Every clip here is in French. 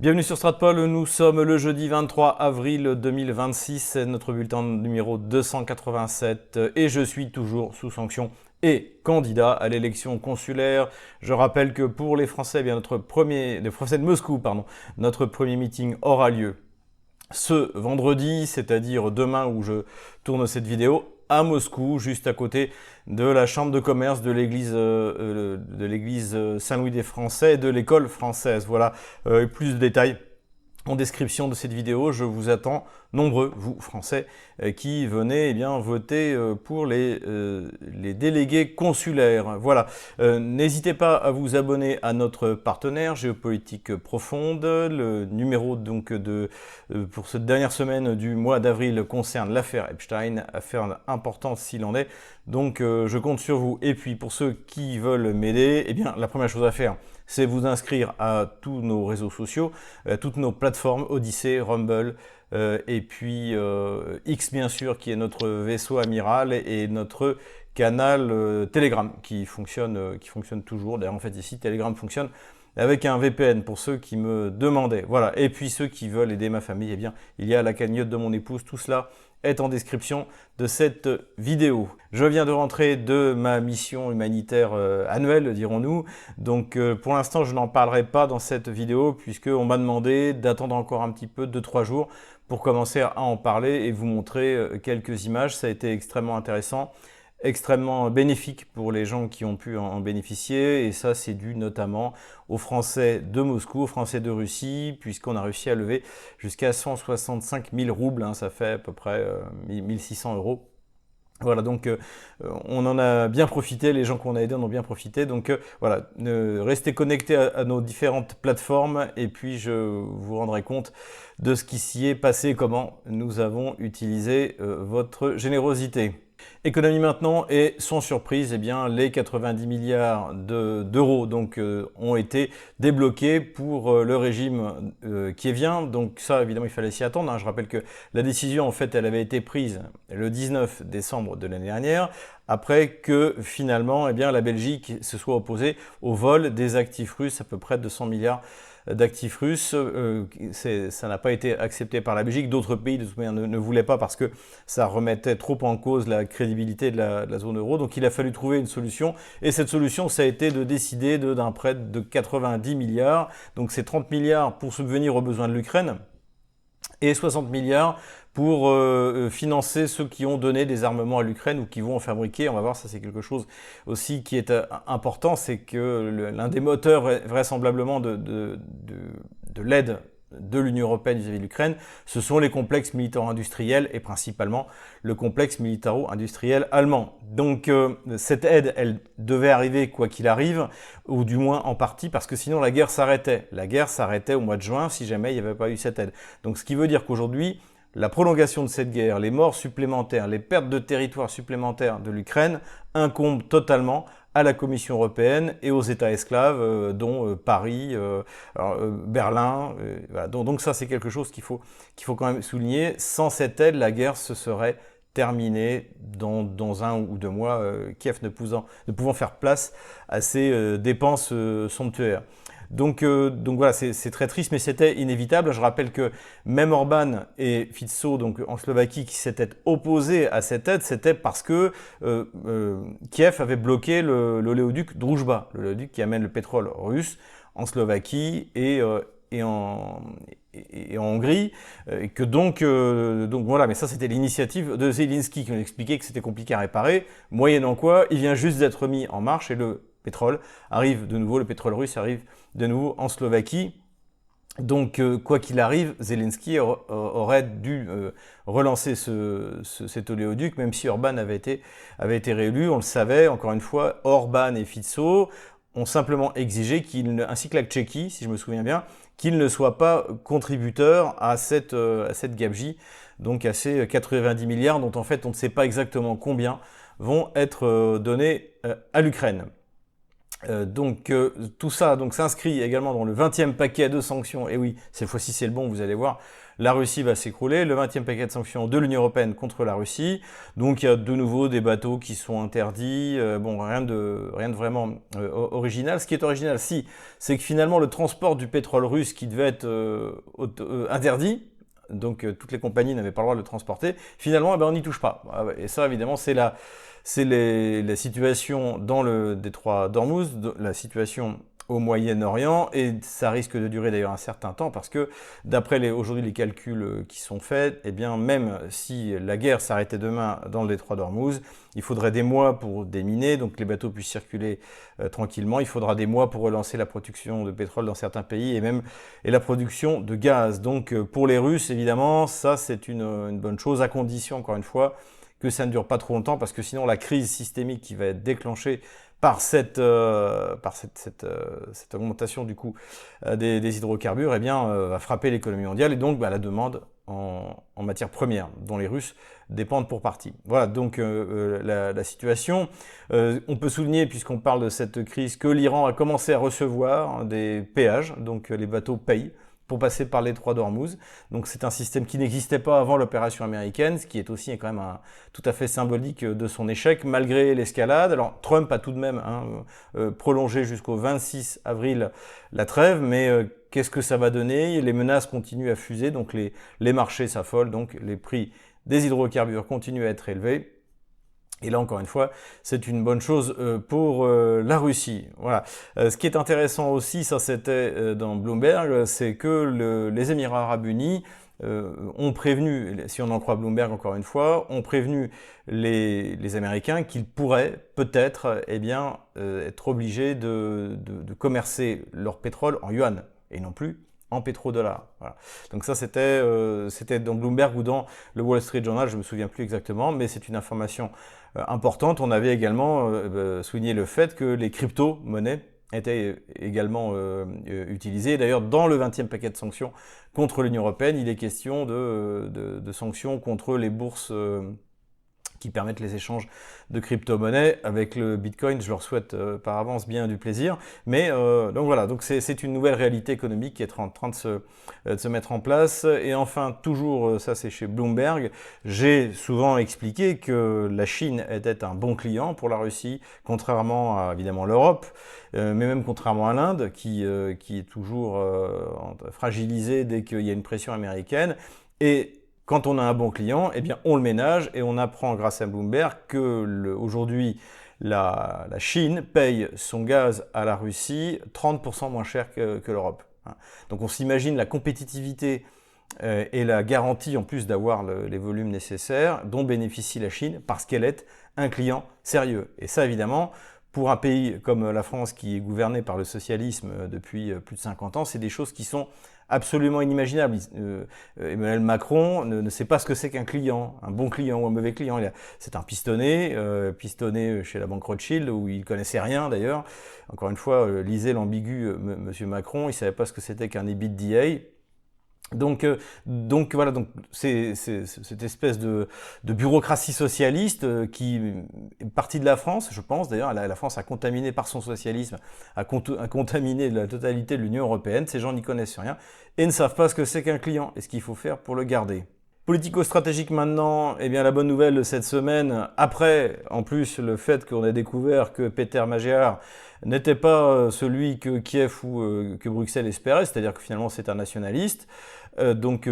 Bienvenue sur Stratpol, nous sommes le jeudi 23 avril 2026, c'est notre bulletin numéro 287 et je suis toujours sous sanction et candidat à l'élection consulaire. Je rappelle que pour les Français, les Français de Moscou, notre premier meeting aura lieu ce vendredi, c'est-à-dire demain où je tourne cette vidéo, à Moscou, juste à côté de la chambre de commerce de l'église Saint-Louis des Français et de l'école française. Voilà, plus de détails en description de cette vidéo. Je vous attends nombreux, vous Français, qui venez voter pour les délégués consulaires. Voilà, n'hésitez pas à vous abonner à notre partenaire Géopolitique Profonde. Le numéro pour cette dernière semaine du mois d'avril concerne l'affaire Epstein, affaire importante s'il en est. Donc je compte sur vous. Et puis pour ceux qui veulent m'aider, la première chose à faire, c'est vous inscrire à tous nos réseaux sociaux, à toutes nos plateformes, Odyssey, Rumble, et puis X bien sûr, qui est notre vaisseau amiral, et notre canal Telegram qui fonctionne toujours. D'ailleurs, en fait, ici, Telegram fonctionne avec un VPN pour ceux qui me demandaient. Voilà. Et puis ceux qui veulent aider ma famille, il y a la cagnotte de mon épouse. Tout cela est en description de cette vidéo. Je viens de rentrer de ma mission humanitaire annuelle, dirons-nous. Donc pour l'instant, je n'en parlerai pas dans cette vidéo puisqu'on m'a demandé d'attendre encore un petit peu, 2-3 jours, pour commencer à en parler et vous montrer quelques images. Ça a été extrêmement intéressant, extrêmement bénéfique pour les gens qui ont pu en bénéficier, et ça c'est dû notamment aux Français de Moscou, aux Français de Russie, puisqu'on a réussi à lever jusqu'à 165 000 roubles, ça fait à peu près 1600 euros. Voilà, donc on en a bien profité, les gens qu'on a aidés en ont bien profité, donc voilà, restez connectés à nos différentes plateformes et puis je vous rendrai compte de ce qui s'y est passé, comment nous avons utilisé votre générosité. Économie maintenant, et sans surprise, les 90 milliards d'euros ont été débloqués pour le régime kievien. Donc ça, évidemment, il fallait s'y attendre. Je rappelle que la décision, en fait, elle avait été prise le 19 décembre de l'année dernière, après que finalement, la Belgique se soit opposée au vol des actifs russes, à peu près 200 milliards d'actifs russes. Ça n'a pas été accepté par la Belgique. D'autres pays de toute manière ne voulaient pas parce que ça remettait trop en cause la crédibilité de la zone euro. Donc il a fallu trouver une solution. Et cette solution, ça a été de décider d'un prêt de 90 milliards. Donc c'est 30 milliards pour subvenir aux besoins de l'Ukraine et 60 milliards pour financer ceux qui ont donné des armements à l'Ukraine ou qui vont en fabriquer. On va voir, ça c'est quelque chose aussi qui est important, c'est que l'un des moteurs vraisemblablement de l'aide de l'Union européenne vis-à-vis de l'Ukraine, ce sont les complexes militaro-industriels et principalement le complexe militaro-industriel allemand. Donc cette aide, elle devait arriver quoi qu'il arrive, ou du moins en partie, parce que sinon la guerre s'arrêtait. La guerre s'arrêtait au mois de juin si jamais il n'y avait pas eu cette aide. Donc ce qui veut dire qu'aujourd'hui, la prolongation de cette guerre, les morts supplémentaires, les pertes de territoire supplémentaires de l'Ukraine incombent totalement à la Commission européenne et aux États esclaves, dont Paris, Berlin. Voilà. Donc ça, c'est quelque chose qu'il faut quand même souligner. Sans cette aide, la guerre se serait terminée dans 1 ou 2 mois, Kiev ne pouvant faire place à ces dépenses somptuaires. Donc voilà, c'est très triste, mais c'était inévitable. Je rappelle que même Orban et Fico, donc en Slovaquie, qui s'étaient opposés à cette aide, c'était parce que Kiev avait bloqué l'oléoduc Druzhba, l'oléoduc qui amène le pétrole russe en Slovaquie et en Hongrie, et que donc voilà, mais ça c'était l'initiative de Zelensky qui nous expliquait que c'était compliqué à réparer, moyennant quoi il vient juste d'être mis en marche et le pétrole arrive de nouveau, le pétrole russe arrive de nouveau en Slovaquie. Donc quoi qu'il arrive, Zelensky aurait dû relancer cet oléoduc, même si Orban avait été réélu. On le savait, encore une fois, Orban et Fico ont simplement exigé ainsi que la Tchéquie, si je me souviens bien, qu'ils ne soient pas contributeurs à cette gabegie, donc à ces 90 milliards dont en fait on ne sait pas exactement combien vont être donnés à l'Ukraine. Tout ça s'inscrit également dans le 20e paquet de sanctions. Et oui, cette fois-ci c'est le bon, vous allez voir. La Russie va s'écrouler. Le 20e paquet de sanctions de l'Union européenne contre la Russie. Donc il y a de nouveau des bateaux qui sont interdits. Rien de vraiment original. Ce qui est original, c'est que finalement le transport du pétrole russe qui devait être interdit, donc toutes les compagnies n'avaient pas le droit de le transporter, finalement on n'y touche pas. Et ça évidemment c'est la situation dans le détroit d'Ormuz, la situation au Moyen-Orient, et ça risque de durer d'ailleurs un certain temps parce que d'après aujourd'hui les calculs qui sont faits, eh bien même si la guerre s'arrêtait demain dans le détroit d'Ormuz, il faudrait des mois pour déminer, donc les bateaux puissent circuler tranquillement. Il faudra des mois pour relancer la production de pétrole dans certains pays et la production de gaz. Donc pour les Russes, évidemment, ça c'est une bonne chose, à condition, encore une fois, que ça ne dure pas trop longtemps, parce que sinon la crise systémique qui va être déclenchée par cette augmentation du coût des hydrocarbures, va frapper l'économie mondiale et donc la demande en matières premières, dont les Russes dépendent pour partie. Voilà donc la situation. On peut souligner, puisqu'on parle de cette crise, que l'Iran a commencé à recevoir des péages, donc les bateaux payent pour passer par les détroit d'Ormuz. Donc c'est un système qui n'existait pas avant l'opération américaine, ce qui est aussi quand même tout à fait symbolique de son échec, malgré l'escalade. Alors Trump a tout de même prolongé jusqu'au 26 avril la trêve, mais qu'est-ce que ça va donner? Les menaces continuent à fuser, donc les marchés s'affolent, donc les prix des hydrocarbures continuent à être élevés. Et là, encore une fois, c'est une bonne chose pour la Russie. Voilà. Ce qui est intéressant aussi, ça c'était dans Bloomberg, c'est que les Émirats Arabes Unis ont prévenu, si on en croit Bloomberg encore une fois, ont prévenu les Américains qu'ils pourraient peut-être être obligés de commercer leur pétrole en yuan et non plus en pétrodollars. Voilà. Donc ça c'était dans Bloomberg ou dans le Wall Street Journal, je me souviens plus exactement, mais c'est une information importante. On avait également souligné le fait que les crypto-monnaies étaient également utilisées. D'ailleurs, dans le 20e paquet de sanctions contre l'Union européenne, il est question de sanctions contre les bourses qui permettent les échanges de crypto-monnaies. Avec le Bitcoin, je leur souhaite par avance bien du plaisir. Mais donc voilà, donc c'est une nouvelle réalité économique qui est en train de se mettre en place. Et enfin, toujours, ça c'est chez Bloomberg, j'ai souvent expliqué que la Chine était un bon client pour la Russie, contrairement à évidemment l'Europe, mais même contrairement à l'Inde, qui est toujours fragilisée dès qu'il y a une pression américaine. Et quand on a un bon client, eh bien on le ménage, et on apprend grâce à Bloomberg que aujourd'hui la Chine paye son gaz à la Russie 30% moins cher que l'Europe. Donc on s'imagine la compétitivité et la garantie en plus d'avoir les volumes nécessaires dont bénéficie la Chine parce qu'elle est un client sérieux. Et ça évidemment, pour un pays comme la France qui est gouverné par le socialisme depuis plus de 50 ans, c'est des choses qui sont absolument inimaginable. Emmanuel Macron ne sait pas ce que c'est qu'un client, un bon client ou un mauvais client. C'est un pistonné chez la banque Rothschild, où il connaissait rien d'ailleurs. Encore une fois, lisez l'ambigu Monsieur Macron, il savait pas ce que c'était qu'un EBITDA. Donc voilà, donc c'est cette espèce de bureaucratie socialiste qui est partie de la France, je pense. D'ailleurs, la France a contaminé par son socialisme, a contaminé la totalité de l'Union européenne. Ces gens n'y connaissent rien et ne savent pas ce que c'est qu'un client et ce qu'il faut faire pour le garder. Politico-stratégique maintenant, eh bien la bonne nouvelle de cette semaine, après en plus le fait qu'on a découvert que Peter Magyar n'était pas celui que Kiev ou que Bruxelles espérait, c'est-à-dire que finalement c'est un nationaliste,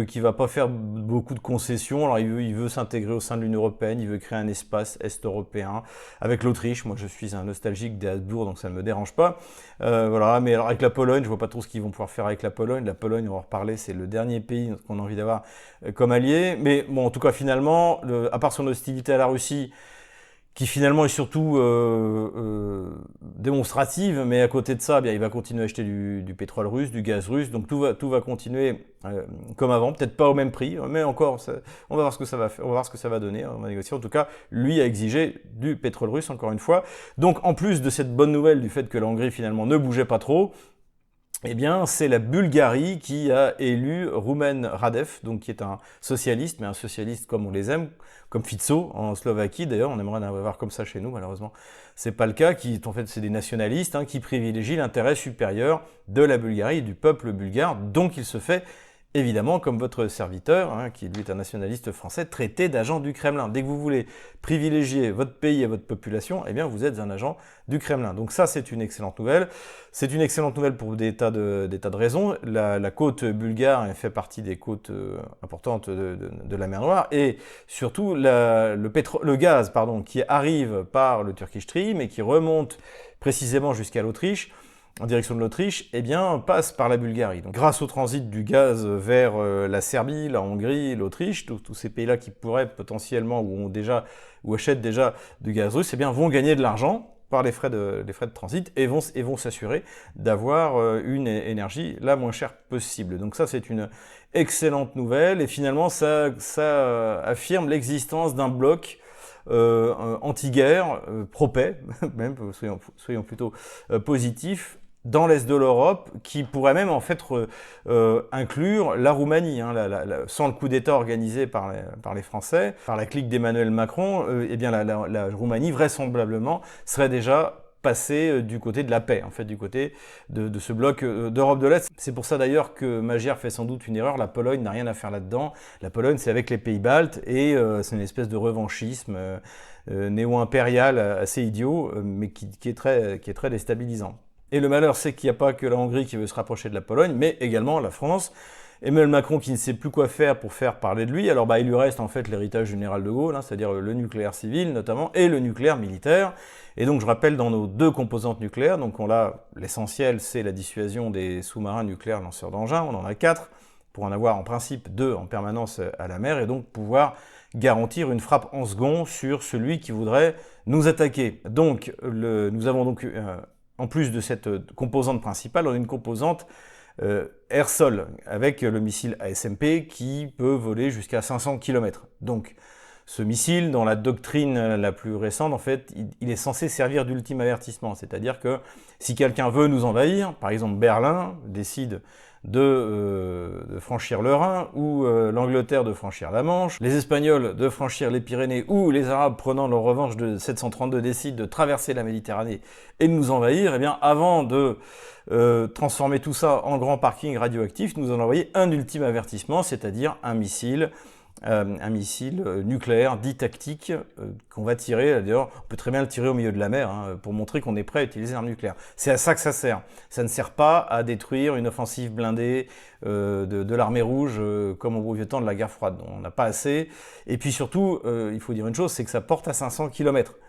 qui va pas faire beaucoup de concessions. Alors il veut s'intégrer au sein de l'Union européenne, il veut créer un espace est-européen avec l'Autriche. Moi je suis un nostalgique des Habsbourg, donc ça ne me dérange pas. Voilà, mais alors avec la Pologne, je vois pas trop ce qu'ils vont pouvoir faire avec la Pologne. La Pologne, on va en reparler, c'est le dernier pays qu'on a envie d'avoir comme allié. Mais bon, en tout cas finalement, à part son hostilité à la Russie, qui finalement est surtout démonstrative, mais à côté de ça, bien, il va continuer à acheter du pétrole russe, du gaz russe, donc tout va continuer comme avant, peut-être pas au même prix, mais encore, on va voir ce que ça va faire, on va voir ce que ça va donner, on va négocier. En tout cas, lui a exigé du pétrole russe, encore une fois. Donc en plus de cette bonne nouvelle du fait que la Hongrie finalement ne bougeait pas trop, eh bien, c'est la Bulgarie qui a élu Rumen Radev, donc qui est un socialiste, mais un socialiste comme on les aime, comme Fico en Slovaquie. D'ailleurs, on aimerait en avoir comme ça chez nous, malheureusement, c'est pas le cas. En fait, c'est des nationalistes qui privilégient l'intérêt supérieur de la Bulgarie et du peuple bulgare, donc il se fait évidemment, comme votre serviteur, qui lui est un nationaliste français, traité d'agent du Kremlin. Dès que vous voulez privilégier votre pays et votre population, eh bien vous êtes un agent du Kremlin. Donc ça, c'est une excellente nouvelle. C'est une excellente nouvelle pour des tas de raisons. La côte bulgare fait partie des côtes importantes de la mer Noire, et surtout le gaz qui arrive par le Turkish Stream et qui remonte précisément jusqu'à l'Autriche, en direction de l'Autriche, eh bien, passe par la Bulgarie. Donc, grâce au transit du gaz vers la Serbie, la Hongrie, l'Autriche, tous ces pays-là qui pourraient potentiellement, ou achètent déjà du gaz russe, eh bien, vont gagner de l'argent par les frais de transit et vont s'assurer d'avoir une énergie la moins chère possible. Donc ça, c'est une excellente nouvelle, et finalement, ça affirme l'existence d'un bloc anti-guerre, pro-paix, même, soyons plutôt positifs, dans l'est de l'Europe, qui pourrait même en fait inclure la Roumanie, sans le coup d'État organisé par les Français, par la clique d'Emmanuel Macron, eh bien la Roumanie vraisemblablement serait déjà passée du côté de la paix, en fait, du côté de ce bloc d'Europe de l'Est. C'est pour ça d'ailleurs que Magyar fait sans doute une erreur. La Pologne n'a rien à faire là-dedans. La Pologne, c'est avec les pays baltes, et c'est une espèce de revanchisme néo-impérial assez idiot, mais qui est très déstabilisant. Et le malheur, c'est qu'il n'y a pas que la Hongrie qui veut se rapprocher de la Pologne, mais également la France. Emmanuel Macron qui ne sait plus quoi faire pour faire parler de lui. Alors il lui reste en fait l'héritage du général de Gaulle, c'est-à-dire le nucléaire civil notamment, et le nucléaire militaire. Et donc je rappelle, dans nos deux composantes nucléaires, donc l'essentiel, c'est la dissuasion des sous-marins nucléaires lanceurs d'engins. On en a 4, pour en avoir en principe 2 en permanence à la mer, et donc pouvoir garantir une frappe en second sur celui qui voudrait nous attaquer. Donc nous avons donc en plus de cette composante principale, on a une composante air-sol, avec le missile ASMP qui peut voler jusqu'à 500 km. Donc ce missile, dans la doctrine la plus récente, en fait, il est censé servir d'ultime avertissement. C'est-à-dire que si quelqu'un veut nous envahir, par exemple Berlin décide de franchir le Rhin, ou l'Angleterre de franchir la Manche, les Espagnols de franchir les Pyrénées, ou les Arabes, prenant leur revanche de 732, décident de traverser la Méditerranée et de nous envahir, eh bien, avant de transformer tout ça en grand parking radioactif, nous allons envoyer un ultime avertissement, c'est-à-dire un missile nucléaire dit tactique qu'on va tirer. D'ailleurs, on peut très bien le tirer au milieu de la mer pour montrer qu'on est prêt à utiliser l'arme nucléaire. C'est à ça que ça sert. Ça ne sert pas à détruire une offensive blindée de l'armée rouge comme au vieux temps de la guerre froide. On n'a pas assez. Et puis surtout, il faut dire une chose, c'est que ça porte à 500 km.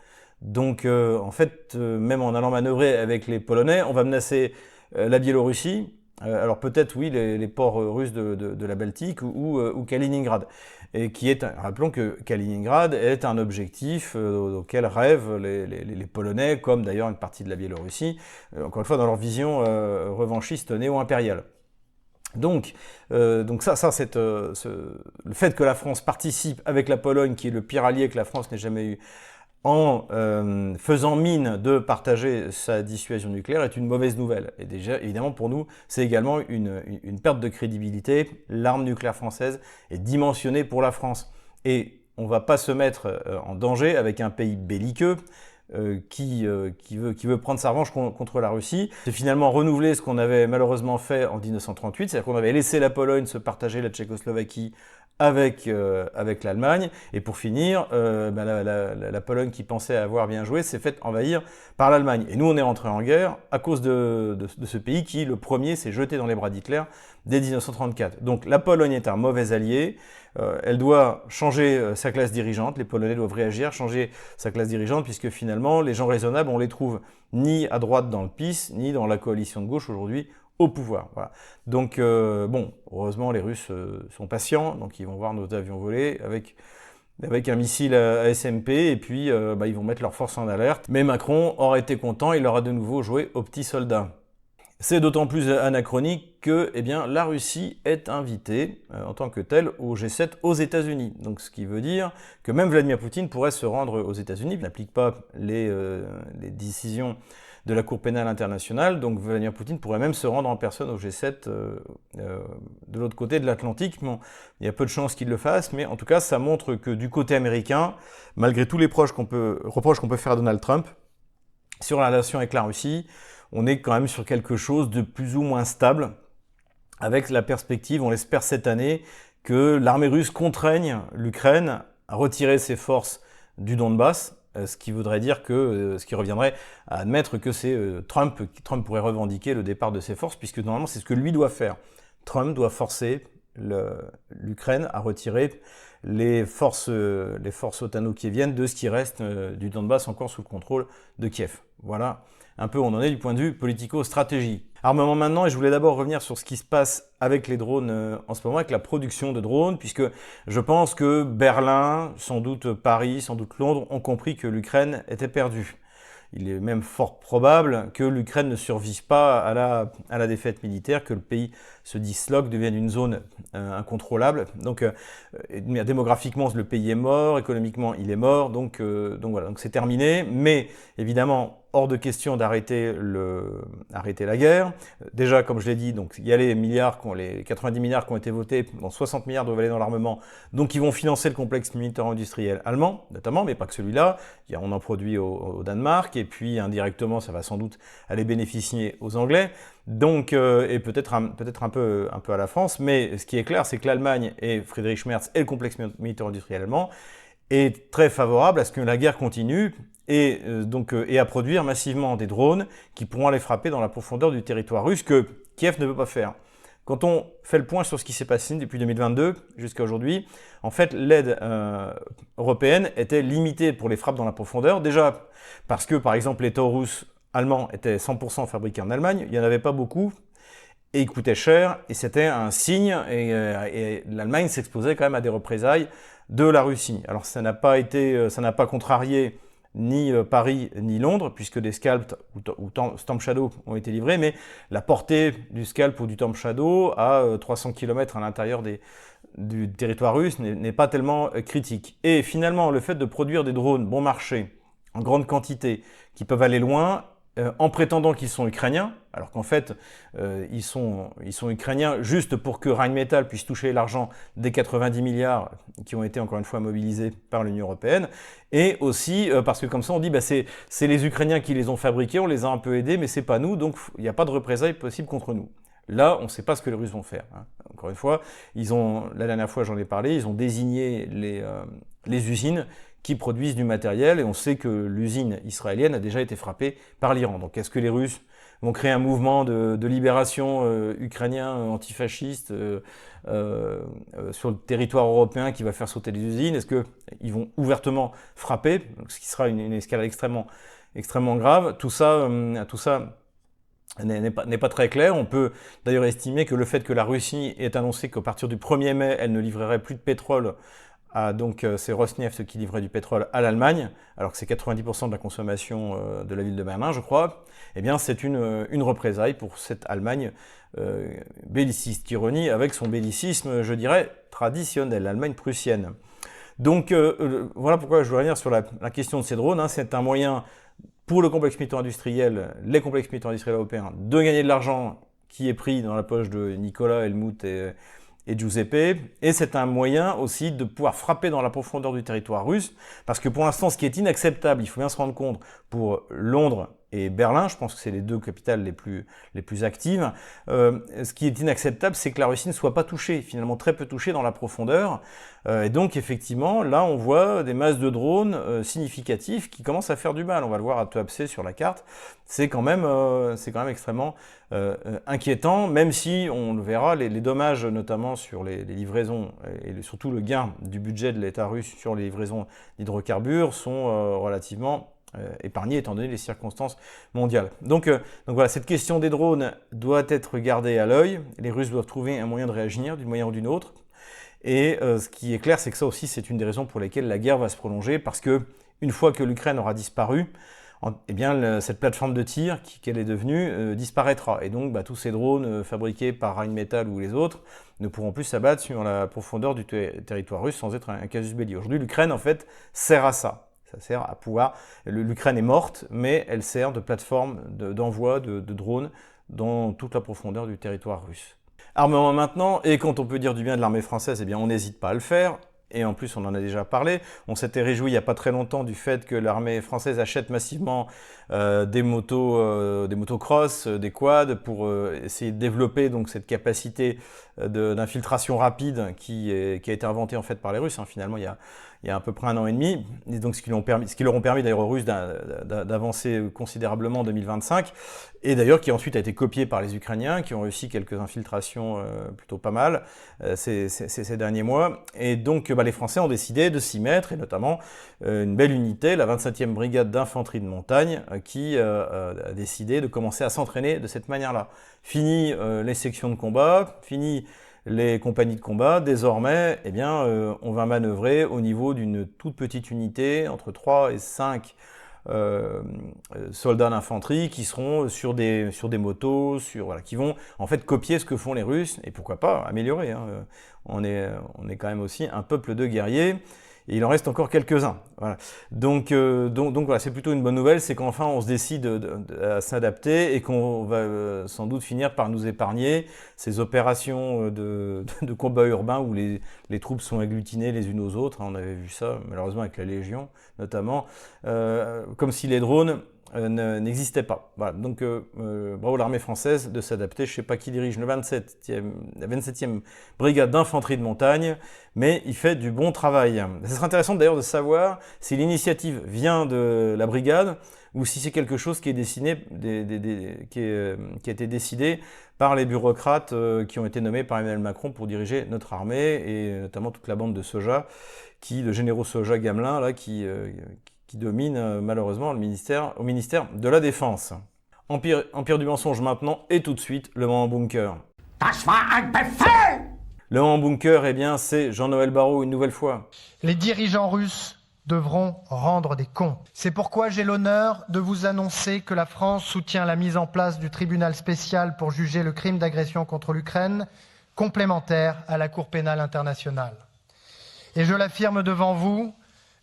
Donc en fait, même en allant manœuvrer avec les Polonais, on va menacer la Biélorussie. Alors peut-être oui les ports russes de la Baltique ou Kaliningrad, et rappelons que Kaliningrad est un objectif auquel rêvent les Polonais, comme d'ailleurs une partie de la Biélorussie, encore une fois dans leur vision revanchiste néo-impériale. Donc c'est le fait que la France participe avec la Pologne, qui est le pire allié que la France n'ait jamais eu, en faisant mine de partager sa dissuasion nucléaire, est une mauvaise nouvelle. Et déjà, évidemment, pour nous, c'est également une perte de crédibilité. L'arme nucléaire française est dimensionnée pour la France. Et on ne va pas se mettre en danger avec un pays belliqueux qui veut prendre sa revanche contre la Russie. C'est finalement renouveler ce qu'on avait malheureusement fait en 1938, c'est-à-dire qu'on avait laissé la Pologne se partager la Tchécoslovaquie avec l'Allemagne, et pour finir, la Pologne, qui pensait avoir bien joué, s'est faite envahir par l'Allemagne. Et nous, on est rentré en guerre à cause de ce pays qui, le premier, s'est jeté dans les bras d'Hitler dès 1934. Donc la Pologne est un mauvais allié, elle doit changer sa classe dirigeante, les Polonais doivent réagir, changer sa classe dirigeante, puisque finalement, les gens raisonnables, on les trouve ni à droite dans le PiS, ni dans la coalition de gauche aujourd'hui, au pouvoir. Voilà. Donc, heureusement, les Russes sont patients, donc ils vont voir nos avions voler avec un missile ASMP, et puis ils vont mettre leurs forces en alerte. Mais Macron aurait été content, il aura de nouveau joué aux petits soldats. C'est d'autant plus anachronique que la Russie est invitée en tant que telle au G7 aux États-Unis. Donc ce qui veut dire que même Vladimir Poutine pourrait se rendre aux États-Unis. Il n'applique pas les décisions de la Cour pénale internationale. Donc Vladimir Poutine pourrait même se rendre en personne au G7 de l'autre côté de l'Atlantique. Bon, il y a peu de chances qu'il le fasse, mais en tout cas, ça montre que du côté américain, malgré tous les reproches qu'on peut faire à Donald Trump sur la relation avec la Russie, on est quand même sur quelque chose de plus ou moins stable, avec la perspective, on l'espère cette année, que l'armée russe contraigne l'Ukraine à retirer ses forces du Donbass, ce qui voudrait dire que, ce qui reviendrait à admettre que c'est Trump pourrait revendiquer le départ de ses forces, puisque normalement c'est ce que lui doit faire. Trump doit forcer l'Ukraine à retirer les forces otano-kieviennes de ce qui reste du Donbass encore sous le contrôle de Kiev. Voilà un peu où on en est du point de vue politico-stratégie. Armement maintenant, et je voulais d'abord revenir sur ce qui se passe avec les drones en ce moment, avec la production de drones, puisque je pense que Berlin, sans doute Paris, sans doute Londres, ont compris que l'Ukraine était perdue. Il est même fort probable que l'Ukraine ne survive pas à la défaite militaire, que le pays se disloque, devienne une zone incontrôlable. Donc démographiquement, le pays est mort, économiquement, il est mort, donc voilà, donc c'est terminé. Mais évidemment, hors de question d'arrêter la guerre. Déjà, comme je l'ai dit, donc il y a les 90 milliards qui ont été votés, dont 60 milliards doivent aller dans l'armement, donc ils vont financer le complexe militaire-industriel allemand, notamment, mais pas que celui-là. On en produit au Danemark, et puis indirectement, ça va sans doute aller bénéficier aux Anglais. Donc, et peut-être un peu à la France, mais ce qui est clair, c'est que l'Allemagne et Friedrich Merz et le complexe militaire-industriel allemand est très favorable à ce que la guerre continue et à produire massivement des drones qui pourront aller frapper dans la profondeur du territoire russe que Kiev ne peut pas faire. Quand on fait le point sur ce qui s'est passé depuis 2022 jusqu'à aujourd'hui, en fait, l'aide européenne était limitée pour les frappes dans la profondeur. Déjà parce que, par exemple, les Taurus allemands étaient 100% fabriqués en Allemagne, il n'y en avait pas beaucoup, et ils coûtaient cher, et c'était un signe, et l'Allemagne s'exposait quand même à des représailles de la Russie. Alors ça n'a pas contrarié ni Paris ni Londres, puisque des Scalp ou Storm Shadow ont été livrés, mais la portée du Scalp ou du Storm Shadow à 300 km à l'intérieur du territoire russe n'est pas tellement critique. Et finalement, le fait de produire des drones bon marché, en grande quantité, qui peuvent aller loin, en prétendant qu'ils sont ukrainiens, alors qu'en fait, ils sont ukrainiens juste pour que Rheinmetall puisse toucher l'argent des 90 milliards qui ont été encore une fois mobilisés par l'Union européenne, et aussi parce que comme ça on dit c'est les Ukrainiens qui les ont fabriqués, on les a un peu aidés, mais c'est pas nous, donc il n'y a pas de représailles possibles contre nous. Là, on ne sait pas ce que les Russes vont faire. Hein. Encore une fois, la dernière fois j'en ai parlé, ils ont désigné les usines qui produisent du matériel, et on sait que l'usine israélienne a déjà été frappée par l'Iran. Donc est-ce que les Russes vont créer un mouvement de libération ukrainien antifasciste sur le territoire européen qui va faire sauter les usines? Est-ce qu'ils vont ouvertement frapper, ce qui sera une escalade extrêmement grave? Tout ça n'est pas très clair. On peut d'ailleurs estimer que le fait que la Russie ait annoncé qu'à partir du 1er mai, elle ne livrerait plus de pétrole c'est Rosneft qui livrait du pétrole à l'Allemagne, alors que c'est 90% de la consommation de la ville de Berlin, je crois, eh bien c'est une représaille pour cette Allemagne belliciste, qui renie avec son bellicisme, je dirais, traditionnel, l'Allemagne prussienne. Donc voilà pourquoi je veux revenir sur la question de ces drones. Hein. C'est un moyen pour le complexe militaire-industriel, les complexes militaires-industriels européens, de gagner de l'argent qui est pris dans la poche de Nicolas, Helmut et Giuseppe, et c'est un moyen aussi de pouvoir frapper dans la profondeur du territoire russe, parce que pour l'instant, ce qui est inacceptable, il faut bien se rendre compte, pour Londres et Berlin, je pense que c'est les deux capitales les plus actives, ce qui est inacceptable, c'est que la Russie ne soit pas touchée, finalement très peu touchée dans la profondeur, et donc effectivement, là on voit des masses de drones significatifs qui commencent à faire du mal. On va le voir à Tuapse sur la carte, c'est quand même extrêmement inquiétant, même si on le verra, les dommages notamment sur les livraisons et surtout le gain du budget de l'État russe sur les livraisons d'hydrocarbures sont relativement épargnés étant donné les circonstances mondiales. Donc voilà, cette question des drones doit être gardée à l'œil. Les Russes doivent trouver un moyen de réagir d'une manière ou d'une autre. Et ce qui est clair, c'est que ça aussi, c'est une des raisons pour lesquelles la guerre va se prolonger, parce que une fois que l'Ukraine aura disparu, eh bien, cette plateforme de tir qu'elle est devenue disparaîtra. Et donc, tous ces drones fabriqués par Rheinmetall ou les autres ne pourront plus s'abattre sur la profondeur du territoire russe sans être un casus belli. Aujourd'hui, l'Ukraine, en fait, sert à ça. Ça sert à pouvoir... L'Ukraine est morte, mais elle sert de plateforme d'envoi de drones dans toute la profondeur du territoire russe. Armement maintenant, et quand on peut dire du bien de l'armée française, eh bien on n'hésite pas à le faire. Et en plus, on en a déjà parlé. On s'était réjoui il n'y a pas très longtemps du fait que l'armée française achète massivement des motocross, des quads, pour essayer de développer donc cette capacité d'infiltration rapide qui a été inventée en fait par les Russes. Hein. Finalement, il y a à peu près 1 an et demi. Et donc, ce qui leur ont permis d'ailleurs aux Russes d'avancer considérablement en 2025. Et d'ailleurs, qui ensuite a été copié par les Ukrainiens, qui ont réussi quelques infiltrations plutôt pas mal ces derniers mois. Et donc, les Français ont décidé de s'y mettre, et notamment une belle unité, la 27e brigade d'infanterie de montagne, qui a décidé de commencer à s'entraîner de cette manière-là. Fini les sections de combat, fini les compagnies de combat. Désormais, eh bien, on va manœuvrer au niveau d'une toute petite unité, entre 3 et 5 soldats d'infanterie qui seront sur des motos, qui vont en fait copier ce que font les Russes, et pourquoi pas améliorer. Hein. On est quand même aussi un peuple de guerriers, et il en reste encore quelques-uns. Voilà. Donc voilà, c'est plutôt une bonne nouvelle, c'est qu'enfin on se décide à s'adapter et qu'on va sans doute finir par nous épargner ces opérations de combat urbain où les troupes sont agglutinées les unes aux autres. On avait vu ça malheureusement avec la Légion notamment, comme si les drones n'existaient pas. Voilà. Donc bravo l'armée française de s'adapter. Je ne sais pas qui dirige la 27e brigade d'infanterie de montagne, mais il fait du bon travail. Ce serait intéressant d'ailleurs de savoir si l'initiative vient de la brigade ou si c'est quelque chose qui est qui a été décidé par les bureaucrates qui ont été nommés par Emmanuel Macron pour diriger notre armée, et notamment toute la bande de Soja, de généraux Soja Gamelin, là, qui domine malheureusement au ministère de la Défense. Empire du mensonge maintenant, et tout de suite, le moment bunker. Le moment bunker, eh bien, c'est Jean-Noël Barrot une nouvelle fois. Les dirigeants russes devront rendre des comptes. C'est pourquoi j'ai l'honneur de vous annoncer que la France soutient la mise en place du tribunal spécial pour juger le crime d'agression contre l'Ukraine, complémentaire à la Cour pénale internationale. Et je l'affirme devant vous,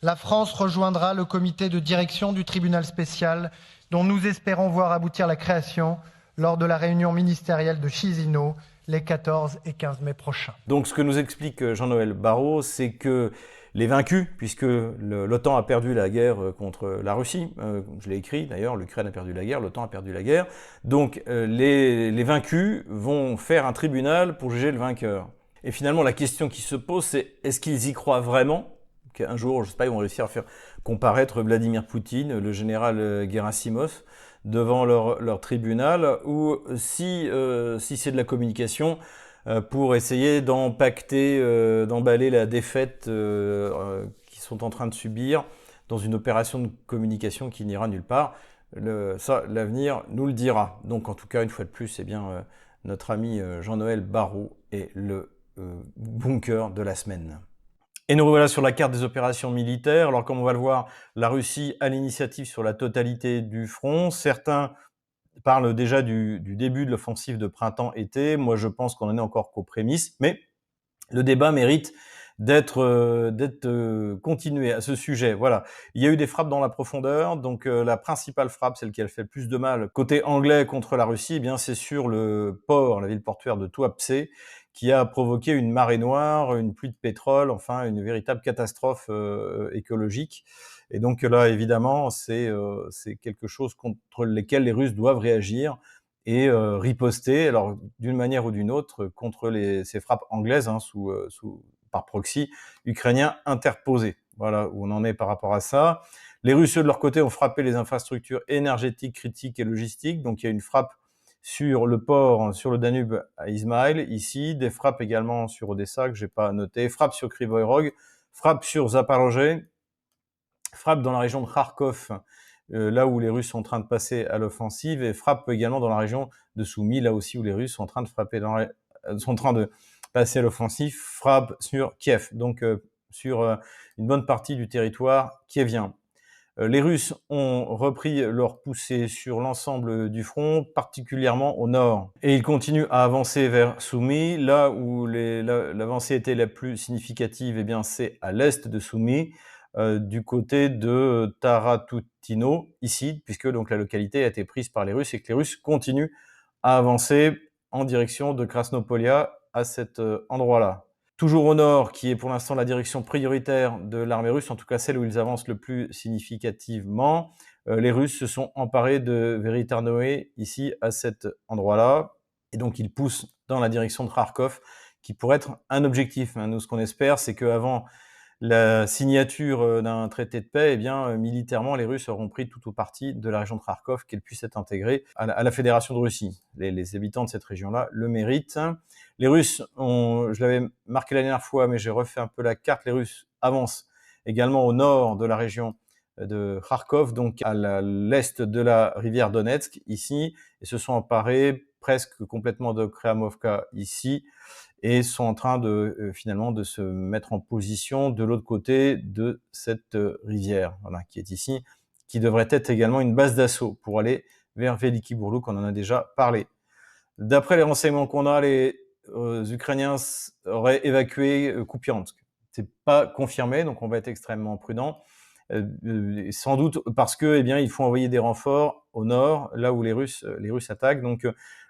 la France rejoindra le comité de direction du tribunal spécial dont nous espérons voir aboutir la création lors de la réunion ministérielle de Chisinau les 14 et 15 mai prochains. Donc ce que nous explique Jean-Noël Barrot, c'est que les vaincus, puisque l'OTAN a perdu la guerre contre la Russie, je l'ai écrit d'ailleurs, l'Ukraine a perdu la guerre, l'OTAN a perdu la guerre, donc les vaincus vont faire un tribunal pour juger le vainqueur. Et finalement la question qui se pose, c'est est-ce qu'ils y croient vraiment qu'un jour, je ne sais pas, ils vont réussir à faire comparaître Vladimir Poutine, le général Gerasimov, devant leur tribunal, ou si c'est de la communication pour essayer d'emballer la défaite qu'ils sont en train de subir dans une opération de communication qui n'ira nulle part. L'avenir nous le dira. Donc en tout cas, une fois de plus, eh bien, notre ami Jean-Noël Barrot est le bunker de la semaine. Et nous revoilà sur la carte des opérations militaires. Alors comme on va le voir, la Russie a l'initiative sur la totalité du front. Certains parlent déjà du début de l'offensive de printemps-été. Moi, je pense qu'on en est encore qu'aux prémices. Mais le débat mérite d'être continué à ce sujet. Voilà. Il y a eu des frappes dans la profondeur. Donc la principale frappe, celle qui a fait le plus de mal côté anglais contre la Russie, eh bien c'est sur le port, la ville portuaire de Tuapse, qui a provoqué une marée noire, une pluie de pétrole, enfin une véritable catastrophe écologique. Et donc là, évidemment, c'est quelque chose contre lequel les Russes doivent réagir et riposter, alors d'une manière ou d'une autre, contre ces frappes anglaises, hein, par proxy ukrainien interposé. Voilà où on en est par rapport à ça. Les Russes, de leur côté, ont frappé les infrastructures énergétiques, critiques et logistiques. Donc il y a une frappe sur le port, sur le Danube à Izmaïl, ici, des frappes également sur Odessa, que j'ai pas noté, frappe sur Kryvyi Rog, frappe sur Zaporozhye, frappe dans la région de Kharkov, là où les Russes sont en train de passer à l'offensive, et frappe également dans la région de Soumy, là aussi où les Russes sont en train de passer à l'offensive, frappe sur Kiev, donc sur une bonne partie du territoire kievien. Les Russes ont repris leur poussée sur l'ensemble du front, particulièrement au nord. Et ils continuent à avancer vers Soumy. Là où l'avancée était la plus significative, eh bien, c'est à l'est de Soumy, du côté de Taratuttino, ici, puisque donc la localité a été prise par les Russes et que les Russes continuent à avancer en direction de Krasnopolia à cet endroit-là. Toujours au nord, qui est pour l'instant la direction prioritaire de l'armée russe, en tout cas celle où ils avancent le plus significativement, les Russes se sont emparés de Veritarnoe, ici, à cet endroit-là, et donc ils poussent dans la direction de Kharkov, qui pourrait être un objectif. Nous, ce qu'on espère, c'est qu'avant la signature d'un traité de paix, eh bien, militairement, les Russes auront pris tout ou partie de la région de Kharkov, qu'elle puisse être intégrée à la Fédération de Russie. Les habitants de cette région-là le méritent. Les Russes je l'avais marqué la dernière fois, mais j'ai refait un peu la carte, les Russes avancent également au nord de la région de Kharkov, donc à l'est de la rivière Donetsk, ici, et se sont emparés presque complètement de Kreamovka, ici, et sont en train de finalement de se mettre en position de l'autre côté de cette rivière, voilà, qui est ici, qui devrait être également une base d'assaut pour aller vers Veliki Burluk, on en a déjà parlé. D'après les renseignements qu'on a, les Ukrainiens auraient évacué Kupiansk. C'est pas confirmé, donc on va être extrêmement prudent. Sans doute parce que, eh bien, il faut envoyer des renforts au nord, là où les Russes attaquent. Donc,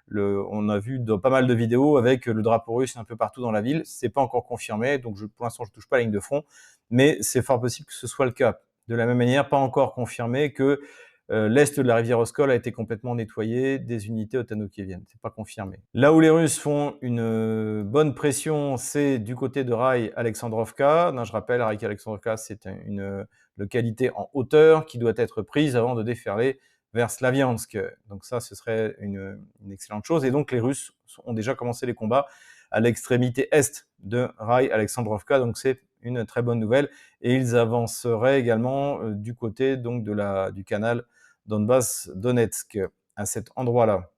on a vu dans pas mal de vidéos avec le drapeau russe un peu partout dans la ville. C'est pas encore confirmé, donc pour l'instant, je touche pas la ligne de front, mais c'est fort possible que ce soit le cas. De la même manière, pas encore confirmé que l'est de la rivière Oskol a été complètement nettoyé des unités otano-kieviennes. C'est pas confirmé. Là où les Russes font une bonne pression, c'est du côté de Rai Alexandrovka. Je rappelle, Rai Alexandrovka, c'est une localité en hauteur qui doit être prise avant de déferler vers Slaviansk. Donc ça, ce serait une excellente chose. Et donc les Russes ont déjà commencé les combats à l'extrémité est de Rai Alexandrovka. Donc c'est une très bonne nouvelle. Et ils avanceraient également du côté donc du canal Donbass-Donetsk, à cet endroit-là.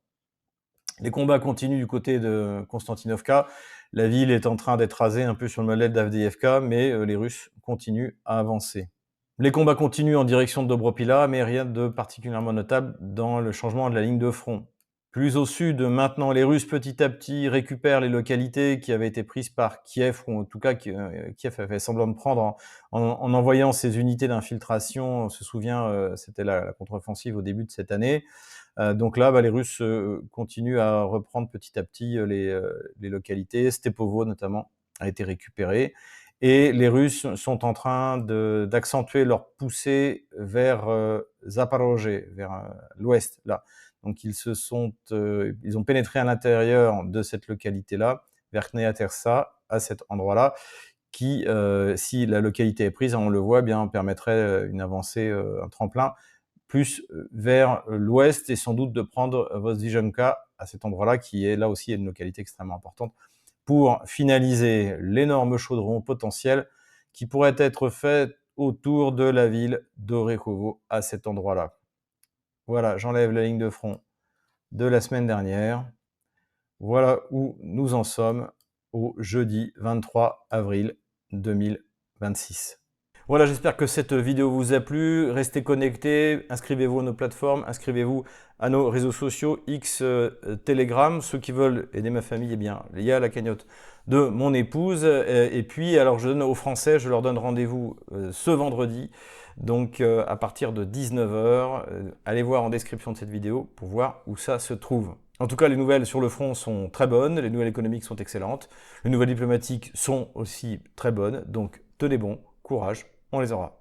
Les combats continuent du côté de Konstantinovka. La ville est en train d'être rasée un peu sur le modèle d'Avdiivka, mais les Russes continuent à avancer. Les combats continuent en direction de Dobropila, mais rien de particulièrement notable dans le changement de la ligne de front. Plus au sud, maintenant, les Russes, petit à petit, récupèrent les localités qui avaient été prises par Kiev, ou en tout cas, Kiev avait fait semblant de prendre en envoyant ses unités d'infiltration. On se souvient, c'était la contre-offensive au début de cette année. Donc là, les Russes continuent à reprendre petit à petit les localités. Stepovo, notamment, a été récupéré. Et les Russes sont en train d'accentuer leur poussée vers Zaporozhye, vers l'ouest, là. Donc ils ont pénétré à l'intérieur de cette localité-là, vers Knea Tersa, à cet endroit-là, qui, si la localité est prise, on le voit bien, permettrait une avancée, un tremplin, plus vers l'ouest, et sans dote de prendre Vozdvizhenka à cet endroit-là, qui est là aussi une localité extrêmement importante, pour finaliser l'énorme chaudron potentiel qui pourrait être fait autour de la ville d'Orekhovo, à cet endroit-là. Voilà, j'enlève la ligne de front de la semaine dernière. Voilà où nous en sommes au jeudi 23 avril 2026. Voilà, j'espère que cette vidéo vous a plu. Restez connectés, inscrivez-vous à nos plateformes, inscrivez-vous à nos réseaux sociaux, X, Telegram. Ceux qui veulent aider ma famille, eh bien, il y a la cagnotte de mon épouse. Et puis, alors je donne aux Français, je leur donne rendez-vous ce vendredi, donc à partir de 19h. Allez voir en description de cette vidéo pour voir où ça se trouve. En tout cas, les nouvelles sur le front sont très bonnes, les nouvelles économiques sont excellentes, les nouvelles diplomatiques sont aussi très bonnes, donc tenez bon, courage, on les aura.